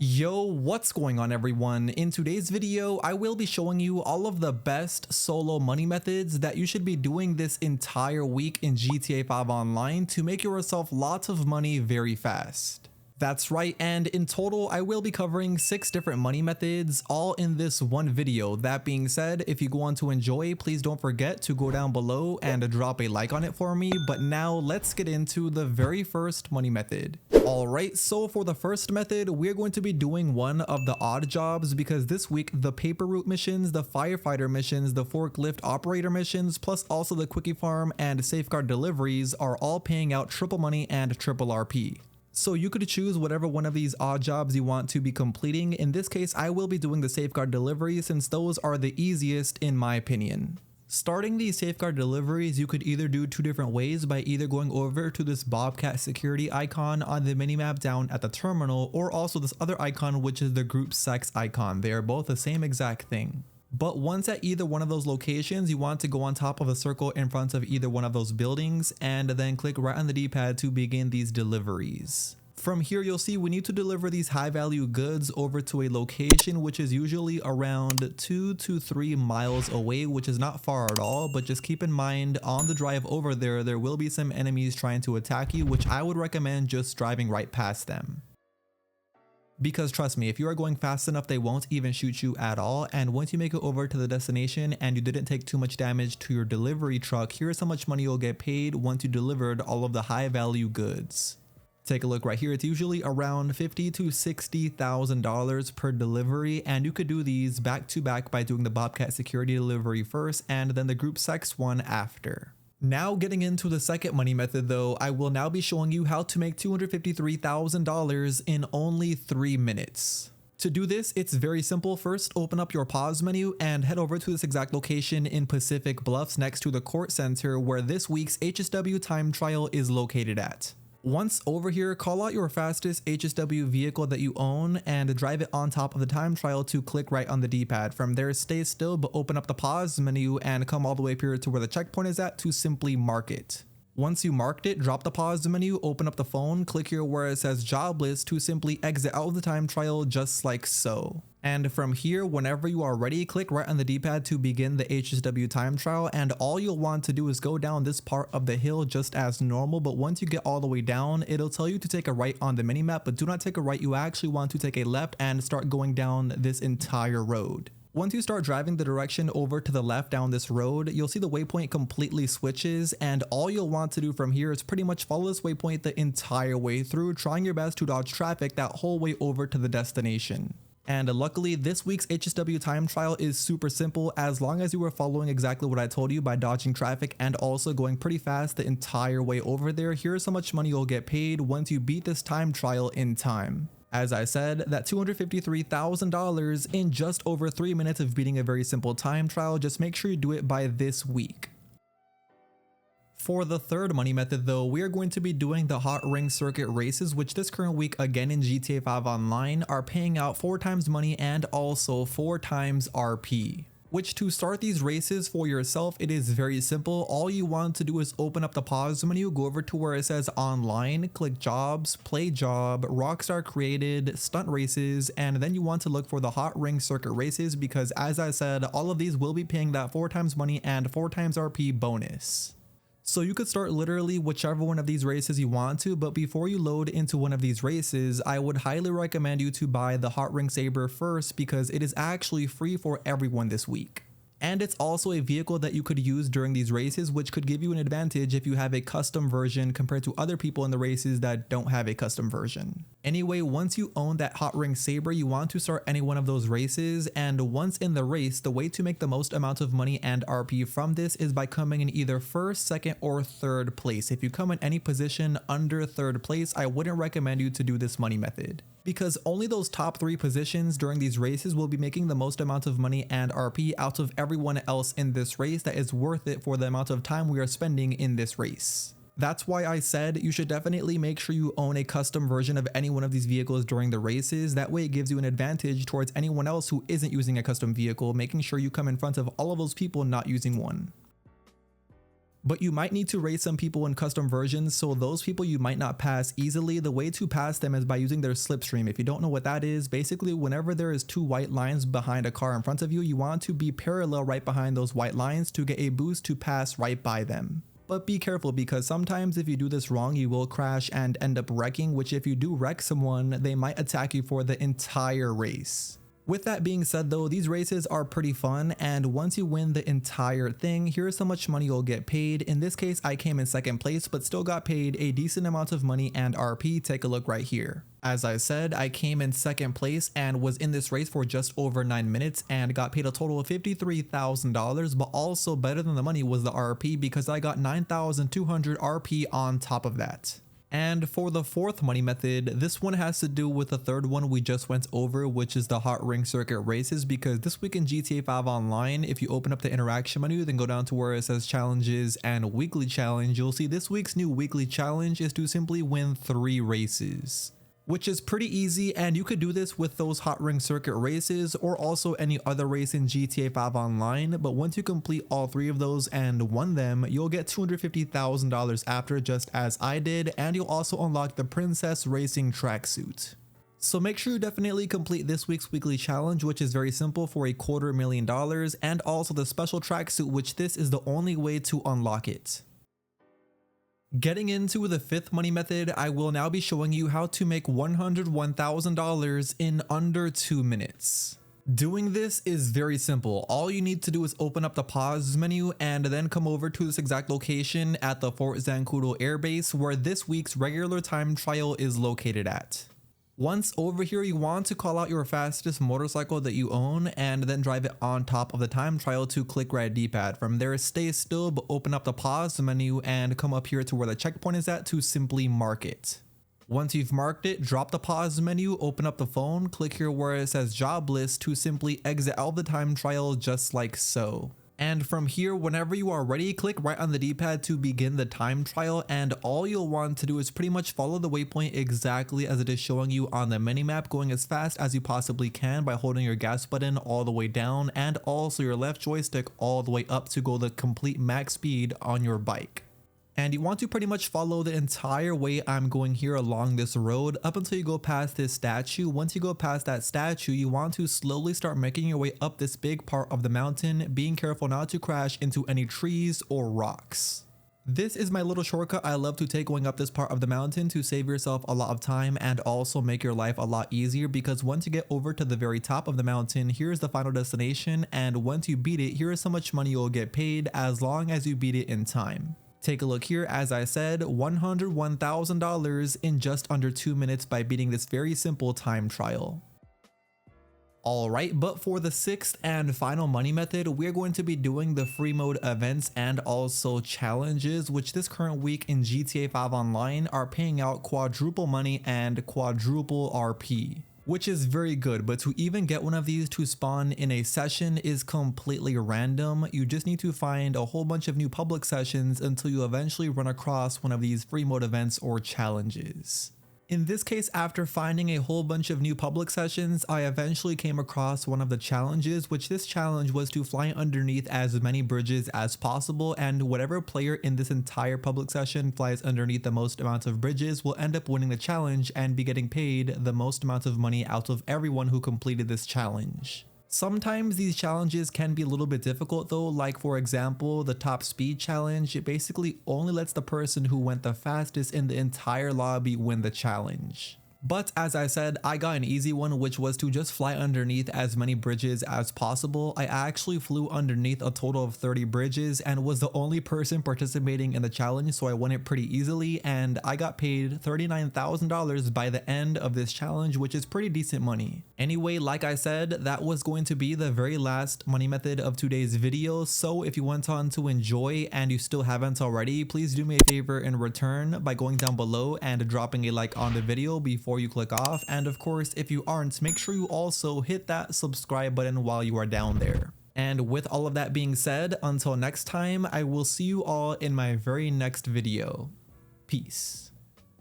Yo, what's going on everyone? In today's video, I will be showing you all of the best solo money methods that you should be doing this entire week in GTA 5 Online to make yourself lots of money very fast. That's right, and in total, I will be covering 6 different money methods, all in this one video. That being said, if you go on to enjoy, please don't forget to go down below and drop a like on it for me. But now let's get into the very first money method. Alright, so for the first method, we're going to be doing one of the odd jobs because this week, the paper route missions, the firefighter missions, the forklift operator missions, plus also the quickie farm and safeguard deliveries are all paying out triple money and triple RP. So you could choose whatever one of these odd jobs you want to be completing. In this case, I will be doing the safeguard deliveries since those are the easiest in my opinion. Starting these safeguard deliveries, you could either do 2 different ways by either going over to this Bobcat security icon on the minimap down at the terminal, or also this other icon which is the group sex icon. They are both the same exact thing. But once at either one of those locations, you want to go on top of a circle in front of either one of those buildings and then click right on the D-pad to begin these deliveries. From here, you'll see we need to deliver these high value goods over to a location which is usually around 2 to 3 miles away, which is not far at all, but just keep in mind on the drive over there will be some enemies trying to attack you, which I would recommend just driving right past them. Because trust me, if you are going fast enough, they won't even shoot you at all. And once you make it over to the destination and you didn't take too much damage to your delivery truck, here's how much money you'll get paid once you delivered all of the high value goods. Take a look right here. It's usually around $50,000 to $60,000 per delivery, and you could do these back to back by doing the Bobcat security delivery first and then the group sex one after. Now getting into the second money method though, I will now be showing you how to make $253,000 in only 3 minutes. To do this, it's very simple. First, open up your pause menu and head over to this exact location in Pacific Bluffs next to the court center where this week's HSW time trial is located at. Once over here, call out your fastest HSW vehicle that you own and drive it on top of the time trial to click right on the D-pad. From there, stay still but open up the pause menu and come all the way up here to where the checkpoint is at to simply mark it. Once you marked it, drop the pause menu, open up the phone, click here where it says job list to simply exit out of the time trial just like so. And from here, whenever you are ready, click right on the D-pad to begin the HSW time trial, and all you'll want to do is go down this part of the hill just as normal, but once you get all the way down, it'll tell you to take a right on the minimap, but do not take a right, you actually want to take a left and start going down this entire road. Once you start driving the direction over to the left down this road, you'll see the waypoint completely switches, and all you'll want to do from here is pretty much follow this waypoint the entire way through, trying your best to dodge traffic that whole way over to the destination. And luckily, this week's HSW time trial is super simple as long as you were following exactly what I told you by dodging traffic and also going pretty fast the entire way over there. Here's how much money you'll get paid once you beat this time trial in time. As I said, that $253,000 in just over 3 minutes of beating a very simple time trial. Just make sure you do it by this week. For the third money method though, we are going to be doing the hot ring circuit races, which this current week again in GTA 5 Online are paying out 4 times money and also 4 times RP. Which to start these races for yourself, it is very simple. All you want to do is open up the pause menu, go over to where it says online, click jobs, play job, Rockstar created, stunt races, and then you want to look for the hot ring circuit races because as I said, all of these will be paying that 4 times money and 4 times RP bonus. So you could start literally whichever one of these races you want to, but before you load into one of these races, I would highly recommend you to buy the Hot Ring Saber first because it is actually free for everyone this week. And it's also a vehicle that you could use during these races, which could give you an advantage if you have a custom version compared to other people in the races that don't have a custom version. Anyway, once you own that Hot Ring Saber, you want to start any one of those races, and once in the race, the way to make the most amount of money and RP from this is by coming in either first, second, or third place. If you come in any position under third place, I wouldn't recommend you to do this money method, because only those top 3 positions during these races will be making the most amount of money and RP out of everyone else in this race that is worth it for the amount of time we are spending in this race. That's why I said you should definitely make sure you own a custom version of any one of these vehicles during the races. That way it gives you an advantage towards anyone else who isn't using a custom vehicle, making sure you come in front of all of those people not using one. But you might need to race some people in custom versions, so those people you might not pass easily. The way to pass them is by using their slipstream. If you don't know what that is, basically whenever there is two white lines behind a car in front of you, you want to be parallel right behind those white lines to get a boost to pass right by them. But be careful, because sometimes if you do this wrong, you will crash and end up wrecking, which if you do wreck someone, they might attack you for the entire race. With that being said though, these races are pretty fun, and once you win the entire thing, here's how much money you'll get paid. In this case, I came in second place, but still got paid a decent amount of money and RP. Take a look right here. As I said, I came in second place and was in this race for just over 9 minutes and got paid a total of $53,000, but also better than the money was the RP, because I got 9,200 RP on top of that. And for the fourth money method, this one has to do with the third one we just went over, which is the hot ring circuit races, because this week in GTA 5 Online, if you open up the interaction menu, then go down to where it says challenges and weekly challenge, you'll see this week's new weekly challenge is to simply win 3 races. Which is pretty easy, and you could do this with those hot ring circuit races or also any other race in GTA 5 Online, but once you complete all 3 of those and won them, you'll get $250,000 after, just as I did, and you'll also unlock the Princess Racing tracksuit. So make sure you definitely complete this week's weekly challenge, which is very simple, for $250,000, and also the special tracksuit, which this is the only way to unlock it. Getting into the fifth money method, I will now be showing you how to make $101,000 in under 2 minutes. Doing this is very simple. All you need to do is open up the pause menu and then come over to this exact location at the Fort Zancudo airbase, where this week's regular time trial is located at. Once over here, you want to call out your fastest motorcycle that you own and then drive it on top of the time trial to click right D-pad. From there, stay still, but open up the pause menu and come up here to where the checkpoint is at to simply mark it. Once you've marked it, drop the pause menu, open up the phone, click here where it says job list to simply exit out of the time trial, just like so. And from here, whenever you are ready, click right on the D-pad to begin the time trial, and all you'll want to do is pretty much follow the waypoint exactly as it is showing you on the minimap, going as fast as you possibly can by holding your gas button all the way down and also your left joystick all the way up to go the complete max speed on your bike. And you want to pretty much follow the entire way I'm going here along this road up until you go past this statue. Once you go past that statue, you want to slowly start making your way up this big part of the mountain, being careful not to crash into any trees or rocks. This is my little shortcut I love to take going up this part of the mountain to save yourself a lot of time and also make your life a lot easier, because once you get over to the very top of the mountain, here's the final destination, and once you beat it, here is how much money you'll get paid as long as you beat it in time. Take a look here. As I said, $101,000 in just under 2 minutes by beating this very simple time trial. Alright, but for the sixth and final money method, we're going to be doing the free mode events and also challenges, which this current week in GTA 5 Online are paying out quadruple money and quadruple RP. Which is very good, but to even get one of these to spawn in a session is completely random. You just need to find a whole bunch of new public sessions until you eventually run across one of these free mode events or challenges. In this case, after finding a whole bunch of new public sessions, I eventually came across one of the challenges, which this challenge was to fly underneath as many bridges as possible, and whatever player in this entire public session flies underneath the most amount of bridges will end up winning the challenge and be getting paid the most amount of money out of everyone who completed this challenge. Sometimes these challenges can be a little bit difficult though, like for example, the top speed challenge. It basically only lets the person who went the fastest in the entire lobby win the challenge. But as I said, I got an easy one, which was to just fly underneath as many bridges as possible. I actually flew underneath a total of 30 bridges and was the only person participating in the challenge, so I won it pretty easily, and I got paid $39,000 by the end of this challenge, which is pretty decent money. Anyway, like I said, that was going to be the very last money method of today's video, so if you went on to enjoy and you still haven't already, please do me a favor in return by going down below and dropping a like on the video before you click off, and of course if you aren't, make sure you also hit that subscribe button while you are down there. And with all of that being said, until next time, I will see you all in my very next video. Peace.